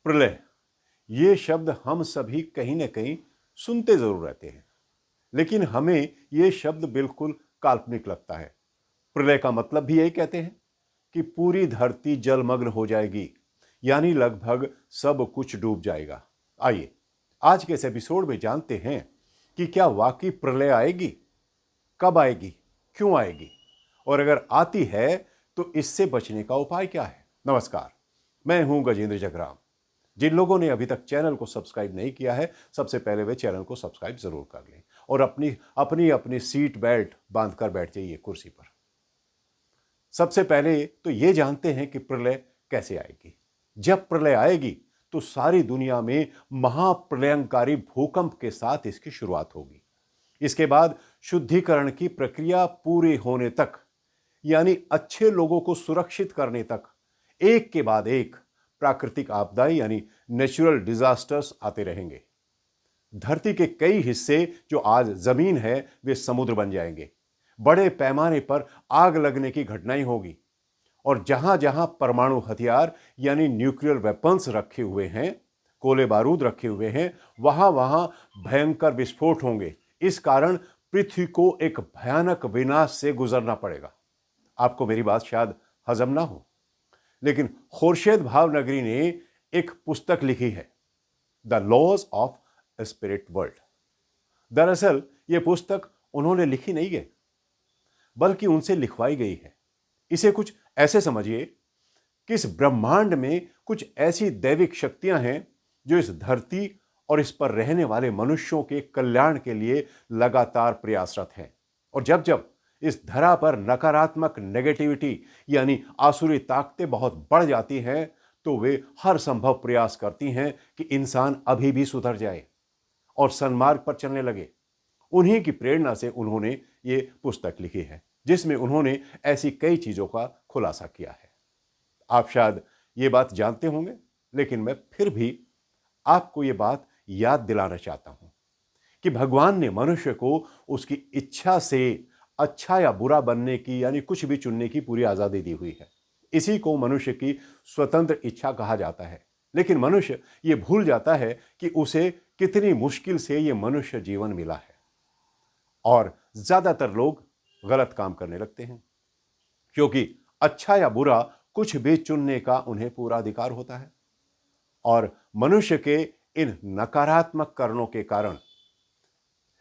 प्रलय, ये शब्द हम सभी कहीं ना कहीं सुनते जरूर रहते हैं, लेकिन हमें ये शब्द बिल्कुल काल्पनिक लगता है। प्रलय का मतलब भी यही कहते हैं कि पूरी धरती जलमग्न हो जाएगी, यानी लगभग सब कुछ डूब जाएगा। आइए आज के इस एपिसोड में जानते हैं कि क्या वाकई प्रलय आएगी, कब आएगी, क्यों आएगी, और अगर आती है तो इससे बचने का उपाय क्या है। नमस्कार, मैं हूं गजेंद्र जगराम। जिन लोगों ने अभी तक चैनल को सब्सक्राइब नहीं किया है, सबसे पहले वे चैनल को सब्सक्राइब जरूर कर लें और अपनी अपनी अपनी सीट बेल्ट बांधकर बैठ जाइए कुर्सी पर। सबसे पहले तो ये जानते हैं कि प्रलय कैसे आएगी। जब प्रलय आएगी तो सारी दुनिया में महाप्रलयंकारी भूकंप के साथ इसकी शुरुआत होगी। इसके बाद शुद्धिकरण की प्रक्रिया पूरी होने तक, यानी अच्छे लोगों को सुरक्षित करने तक, एक के बाद एक प्राकृतिक आपदाएं यानी नेचुरल डिजास्टर्स आते रहेंगे। धरती के कई हिस्से जो आज जमीन है वे समुद्र बन जाएंगे। बड़े पैमाने पर आग लगने की घटनाएं होगी और जहां जहां परमाणु हथियार यानी न्यूक्लियर वेपन्स रखे हुए हैं, कोले बारूद रखे हुए हैं, वहां वहां भयंकर विस्फोट होंगे। इस कारण पृथ्वी को एक भयानक विनाश से गुजरना पड़ेगा। आपको मेरी बात शायद हजम ना हो, लेकिन खुर्शीद भावनगरी ने एक पुस्तक लिखी है, the laws of spirit world. दरअसल यह पुस्तक उन्होंने लिखी नहीं है, बल्कि उनसे लिखवाई गई है। इसे कुछ ऐसे समझिए कि इस ब्रह्मांड में कुछ ऐसी दैविक शक्तियां हैं जो इस धरती और इस पर रहने वाले मनुष्यों के कल्याण के लिए लगातार प्रयासरत हैं। और जब जब इस धरा पर नकारात्मक नेगेटिविटी यानी आसुरी ताकतें बहुत बढ़ जाती हैं, तो वे हर संभव प्रयास करती हैं कि इंसान अभी भी सुधर जाए और सन्मार्ग पर चलने लगे। उन्हीं की प्रेरणा से उन्होंने ये पुस्तक लिखी है, जिसमें उन्होंने ऐसी कई चीजों का खुलासा किया है। आप शायद ये बात जानते होंगे, लेकिन मैं फिर भी आपको ये बात याद दिलाना चाहता हूं कि भगवान ने मनुष्य को उसकी इच्छा से अच्छा या बुरा बनने की यानी कुछ भी चुनने की पूरी आजादी दी हुई है। इसी को मनुष्य की स्वतंत्र इच्छा कहा जाता है। लेकिन मनुष्य ये भूल जाता है कि उसे कितनी मुश्किल से ये मनुष्य जीवन मिला है, और ज्यादातर लोग गलत काम करने लगते हैं, क्योंकि अच्छा या बुरा कुछ भी चुनने का उन्हें पूरा अधिकार होता है। और मनुष्य के इन नकारात्मक कर्मों के कारण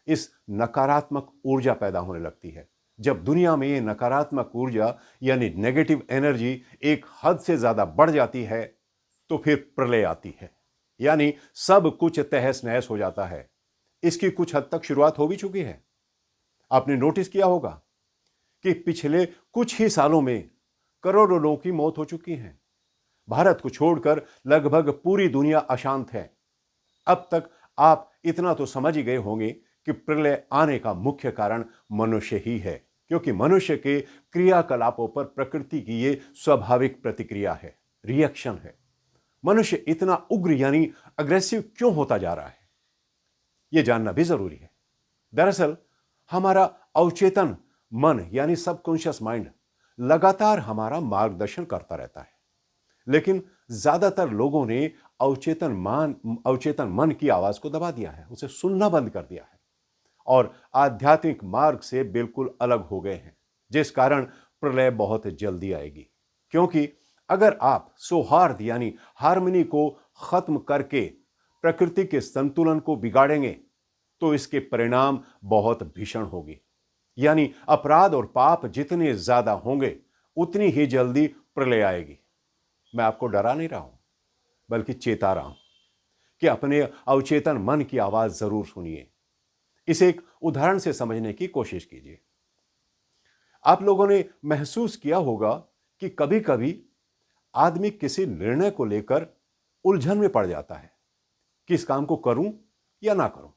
इस नकारात्मक ऊर्जा पैदा होने लगती है। जब दुनिया में ये नकारात्मक ऊर्जा यानी नेगेटिव एनर्जी एक हद से ज्यादा बढ़ जाती है, तो फिर प्रलय आती है, यानी सब कुछ तहस नहस हो जाता है। इसकी कुछ हद तक शुरुआत हो भी चुकी है। आपने नोटिस किया होगा कि पिछले कुछ ही सालों में करोड़ों लोगों की मौत हो चुकी है। भारत को छोड़कर लगभग पूरी दुनिया अशांत है। अब तक आप इतना तो समझ ही गए होंगे कि प्रलय आने का मुख्य कारण मनुष्य ही है, क्योंकि मनुष्य के क्रियाकलापों पर प्रकृति की ये स्वाभाविक प्रतिक्रिया है, रिएक्शन है। मनुष्य इतना उग्र यानी अग्रेसिव क्यों होता जा रहा है, यह जानना भी जरूरी है। दरअसल हमारा अवचेतन मन यानी सबकॉन्शियस माइंड लगातार हमारा मार्गदर्शन करता रहता है, लेकिन ज्यादातर लोगों ने अवचेतन मन की आवाज को दबा दिया है, उसे सुनना बंद कर दिया है और आध्यात्मिक मार्ग से बिल्कुल अलग हो गए हैं, जिस कारण प्रलय बहुत जल्दी आएगी। क्योंकि अगर आप सौहार्द यानी हार्मनी को खत्म करके प्रकृति के संतुलन को बिगाड़ेंगे, तो इसके परिणाम बहुत भीषण होगी। यानी अपराध और पाप जितने ज्यादा होंगे, उतनी ही जल्दी प्रलय आएगी। मैं आपको डरा नहीं रहा हूं, बल्कि चेता रहा हूं कि अपने अवचेतन मन की आवाज जरूर सुनिए। इसे एक उदाहरण से समझने की कोशिश कीजिए। आप लोगों ने महसूस किया होगा कि कभी कभी आदमी किसी निर्णय को लेकर उलझन में पड़ जाता है कि इस काम को करूं या ना करूं।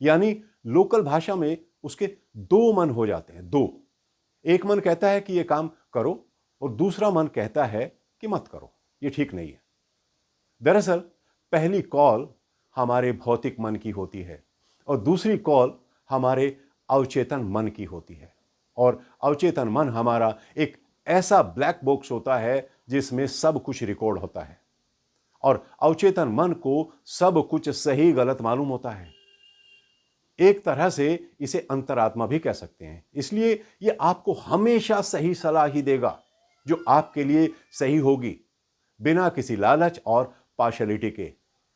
यानी लोकल भाषा में उसके दो मन हो जाते हैं। दो, एक मन कहता है कि यह काम करो और दूसरा मन कहता है कि मत करो, यह ठीक नहीं है। दरअसल पहली कॉल हमारे भौतिक मन की होती है और दूसरी कॉल हमारे अवचेतन मन की होती है। और अवचेतन मन हमारा एक ऐसा ब्लैक बॉक्स होता है जिसमें सब कुछ रिकॉर्ड होता है। और अवचेतन मन को सब कुछ सही गलत मालूम होता है। एक तरह से इसे अंतरात्मा भी कह सकते हैं। इसलिए ये आपको हमेशा सही सलाह ही देगा जो आपके लिए सही होगी, बिना किसी लालच और पार्शलिटी के।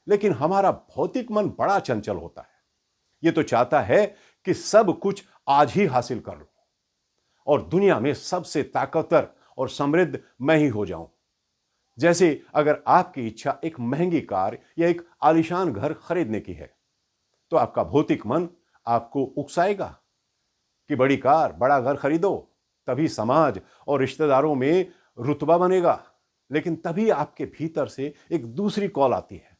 लेकिन हमारा भौतिक मन बड़ा चंचल होता है। ये तो चाहता है कि सब कुछ आज ही हासिल कर लो और दुनिया में सबसे ताकतवर और समृद्ध मैं ही हो जाऊं। जैसे अगर आपकी इच्छा एक महंगी कार या एक आलीशान घर खरीदने की है, तो आपका भौतिक मन आपको उकसाएगा कि बड़ी कार, बड़ा घर खरीदो, तभी समाज और रिश्तेदारों में रुतबा बनेगा। लेकिन तभी आपके भीतर से एक दूसरी कॉल आती है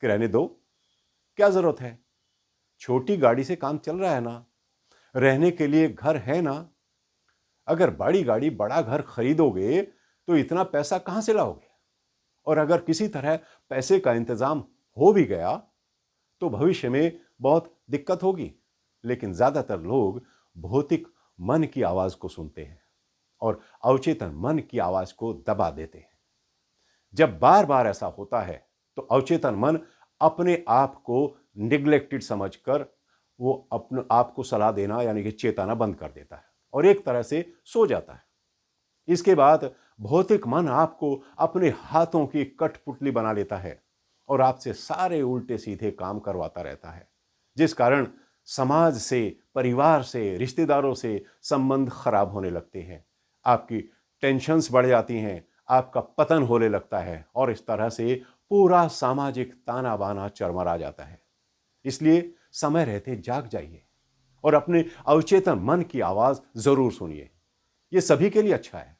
कि रहने दो, क्या जरूरत है, छोटी गाड़ी से काम चल रहा है ना, रहने के लिए घर है ना। अगर बड़ी गाड़ी, बड़ा घर खरीदोगे तो इतना पैसा कहां से लाओगे? और अगर किसी तरह पैसे का इंतजाम हो भी गया तो भविष्य में बहुत दिक्कत होगी। लेकिन ज्यादातर लोग भौतिक मन की आवाज को सुनते हैं और अवचेतन मन की आवाज को दबा देते हैं। जब बार बार ऐसा होता है तो अवचेतन मन अपने आप को निग्लेक्टेड समझकर वो अपने आप को सलाह देना यानी कि चेताना बंद कर देता है और एक तरह से सो जाता है। इसके बाद भौतिक मन आपको अपने हाथों की कठपुतली बना लेता है और आपसे सारे उल्टे सीधे काम करवाता रहता है, जिस कारण समाज से, परिवार से, रिश्तेदारों से संबंध खराब होने लगते हैं। आपकी टेंशन्स बढ़ जाती हैं, आपका पतन होने लगता है और इस तरह से पूरा सामाजिक ताना बाना चरमरा जाता है। इसलिए समय रहते जाग जाइए और अपने अवचेतन मन की आवाज जरूर सुनिए। यह सभी के लिए अच्छा है।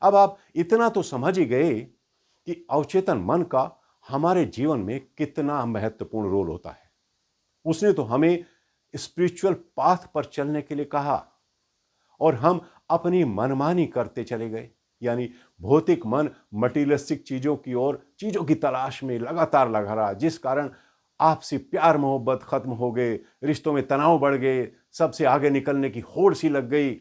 अब आप इतना तो समझ ही गए कि अवचेतन मन का हमारे जीवन में कितना महत्वपूर्ण रोल होता है। उसने तो हमें स्पिरिचुअल पाथ पर चलने के लिए कहा और हम अपनी मनमानी करते चले गए, यानी भौतिक मन मटीरियलिस्टिक चीजों की ओर, चीजों की तलाश में लगातार लगा रहा, जिस कारण आपसी प्यार मोहब्बत खत्म हो गए, रिश्तों में तनाव बढ़ गए, सबसे आगे निकलने की होड़ सी लग गई,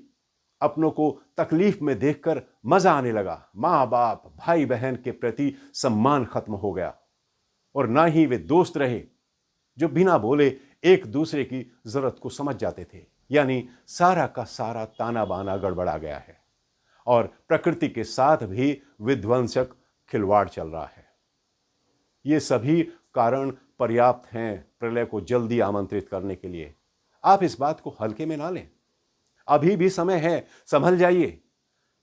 अपनों को तकलीफ में देखकर मजा आने लगा, माँ बाप, भाई बहन के प्रति सम्मान खत्म हो गया और ना ही वे दोस्त रहे जो बिना बोले एक दूसरे की जरूरत को समझ जाते थे। यानी सारा का सारा ताना बाना गड़बड़ा गया है और प्रकृति के साथ भी विध्वंसक खिलवाड़ चल रहा है। ये सभी कारण पर्याप्त हैं प्रलय को जल्दी आमंत्रित करने के लिए। आप इस बात को हल्के में ना लें, अभी भी समय है, संभल जाइए,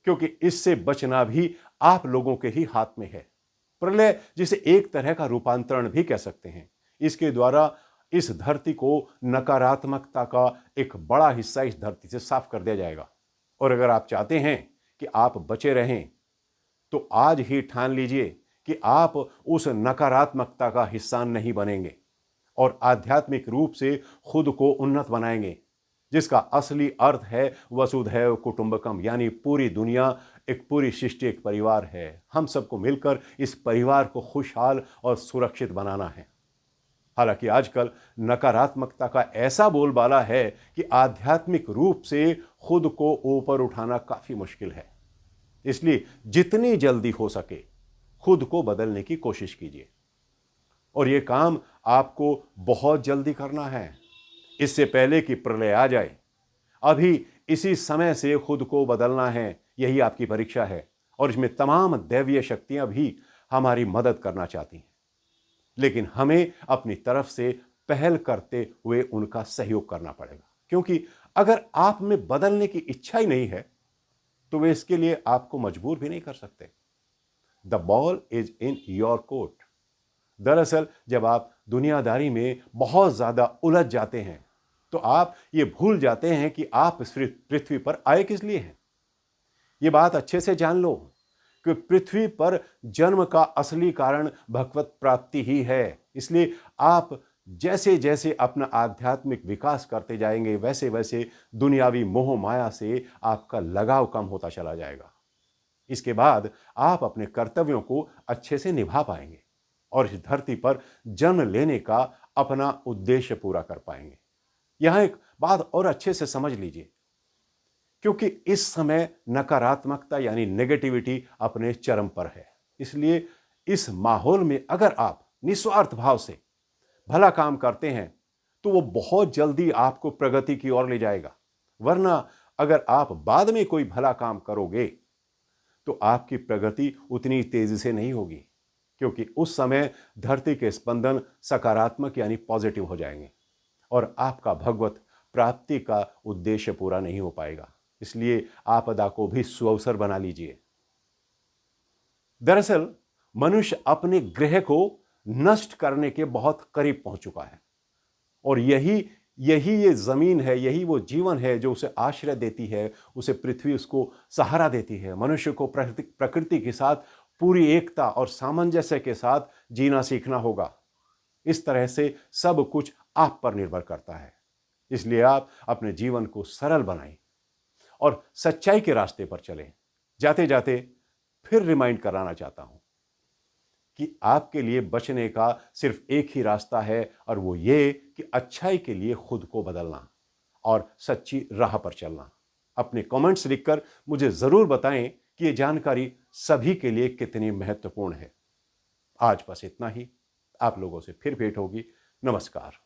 क्योंकि इससे बचना भी आप लोगों के ही हाथ में है। प्रलय, जिसे एक तरह का रूपांतरण भी कह सकते हैं, इसके द्वारा इस धरती को नकारात्मकता का एक बड़ा हिस्सा इस धरती से साफ कर दिया जाएगा। और अगर आप चाहते हैं कि आप बचे रहें तो आज ही ठान लीजिए कि आप उस नकारात्मकता का हिस्सा नहीं बनेंगे और आध्यात्मिक रूप से खुद को उन्नत बनाएंगे, जिसका असली अर्थ है वसुधैव कुटुंबकम, यानी पूरी दुनिया एक पूरी सृष्टि एक परिवार है। हम सबको मिलकर इस परिवार को खुशहाल और सुरक्षित बनाना है। हालांकि आजकल नकारात्मकता का ऐसा बोलबाला है कि आध्यात्मिक रूप से खुद को ऊपर उठाना काफी मुश्किल है। इसलिए जितनी जल्दी हो सके खुद को बदलने की कोशिश कीजिए और यह काम आपको बहुत जल्दी करना है, इससे पहले कि प्रलय आ जाए। अभी इसी समय से खुद को बदलना है, यही आपकी परीक्षा है और इसमें तमाम दैवीय शक्तियां भी हमारी मदद करना चाहती हैं। लेकिन हमें अपनी तरफ से पहल करते हुए उनका सहयोग करना पड़ेगा, क्योंकि अगर आप में बदलने की इच्छा ही नहीं है तो वे इसके लिए आपको मजबूर भी नहीं कर सकते। The ball is in your court. दरअसल जब आप दुनियादारी में बहुत ज्यादा उलझ जाते हैं तो आप ये भूल जाते हैं कि आप इस पृथ्वी पर आए किस लिए हैं। ये बात अच्छे से जान लो कि पृथ्वी पर जन्म का असली कारण भगवत प्राप्ति ही है। इसलिए आप जैसे जैसे अपना आध्यात्मिक विकास करते जाएंगे वैसे वैसे दुनियावी मोह माया से आपका लगाव कम होता चला जाएगा। इसके बाद आप अपने कर्तव्यों को अच्छे से निभा पाएंगे और इस धरती पर जन्म लेने का अपना उद्देश्य पूरा कर पाएंगे। यहां एक बात और अच्छे से समझ लीजिए, क्योंकि इस समय नकारात्मकता यानी नेगेटिविटी अपने चरम पर है। इसलिए इस माहौल में अगर आप निस्वार्थ भाव से भला काम करते हैं तो वो बहुत जल्दी आपको प्रगति की ओर ले जाएगा। वरना अगर आप बाद में कोई भला काम करोगे तो आपकी प्रगति उतनी तेजी से नहीं होगी, क्योंकि उस समय धरती के स्पंदन सकारात्मक यानी पॉजिटिव हो जाएंगे और आपका भगवत प्राप्ति का उद्देश्य पूरा नहीं हो पाएगा। इसलिए आपदा को भी सुअवसर बना लीजिए। दरअसल मनुष्य अपने ग्रह को नष्ट करने के बहुत करीब पहुंच चुका है और यही ये जमीन है, यही वो जीवन है जो उसे आश्रय देती है, उसे पृथ्वी उसको सहारा देती है। मनुष्य को प्रकृति के साथ पूरी एकता और सामंजस्य के साथ जीना सीखना होगा। इस तरह से सब कुछ आप पर निर्भर करता है। इसलिए आप अपने जीवन को सरल बनाएं और सच्चाई के रास्ते पर चलें। जाते जाते फिर रिमाइंड कराना चाहता हूं कि आपके लिए बचने का सिर्फ एक ही रास्ता है और वो ये कि अच्छाई के लिए खुद को बदलना और सच्ची राह पर चलना। अपने कमेंट्स लिखकर मुझे जरूर बताएं कि ये जानकारी सभी के लिए कितनी महत्वपूर्ण है। आज बस इतना ही। आप लोगों से फिर भेंट होगी। नमस्कार।